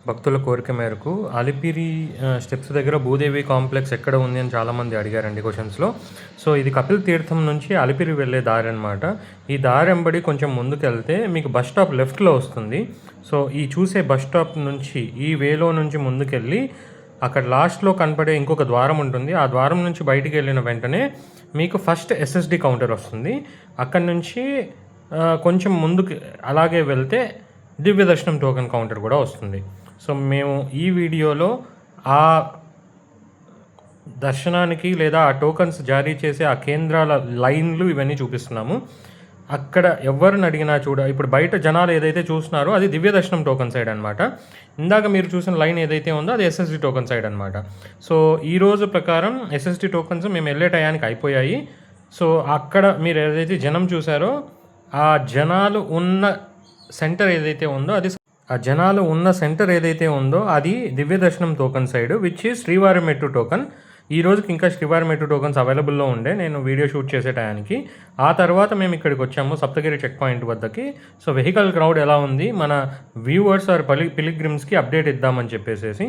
భక్తుల కోరిక మేరకు అలిపిరి స్టెప్స్ దగ్గర భూదేవి కాంప్లెక్స్ ఎక్కడ ఉంది అని చాలామంది అడిగారండి క్వశ్చన్స్లో. సో ఇది కపిల్ తీర్థం నుంచి అలిపిరి వెళ్ళే దారి అనమాట. ఈ దారి వెంబడి కొంచెం ముందుకెళ్తే మీకు బస్ స్టాప్ లెఫ్ట్లో వస్తుంది. సో ఈ చూసే బస్ స్టాప్ నుంచి ఈ వేలో నుంచి ముందుకెళ్ళి అక్కడ లాస్ట్లో కనపడే ఇంకొక ద్వారం ఉంటుంది. ఆ ద్వారం నుంచి బయటికి వెళ్ళిన వెంటనే మీకు ఫస్ట్ ఎస్ఎస్డి కౌంటర్ వస్తుంది. అక్కడి నుంచి కొంచెం ముందుకు అలాగే వెళ్తే దివ్య దర్శనం టోకెన్ కౌంటర్ కూడా వస్తుంది. సో మేము ఈ వీడియోలో ఆ దర్శనానికి లేదా ఆ టోకన్స్ జారీ చేసే ఆ కేంద్రాల లైన్లు ఇవన్నీ చూపిస్తున్నాము. అక్కడ ఎవరిని అడిగినా ఇప్పుడు బయట జనాలు ఏదైతే చూస్తున్నారో అది దివ్య దర్శనం టోకన్ సైడ్ అనమాట. ఇందాక మీరు చూసిన లైన్ ఏదైతే ఉందో అది ఎస్ఎస్డి టోకన్ సైడ్ అనమాట. సో ఈరోజు ప్రకారం ఎస్ఎస్డి టోకన్స్ మేము వెళ్ళే టయానికి అయిపోయాయి. సో అక్కడ మీరు ఏదైతే జనం చూసారో ఆ జనాలు ఉన్న సెంటర్ ఏదైతే ఉందో అది దివ్య దర్శనం టోకన్ సైడ్, విచ్ ఈ శ్రీవారి మెట్టు టోకన్. ఈ రోజుకి ఇంకా శ్రీవారి మెట్టు టోకన్స్ అవైలబుల్లో ఉండే నేను వీడియో షూట్ చేసే టయానికి. ఆ తర్వాత మేము ఇక్కడికి వచ్చాము సప్తగిరి చెక్ పాయింట్ వద్దకి. సో వెహికల్ క్రౌడ్ ఎలా ఉంది, మన వ్యూవర్స్ ఆర్ పిలిగ్రిమ్స్కి అప్డేట్ ఇద్దామని చెప్పేసి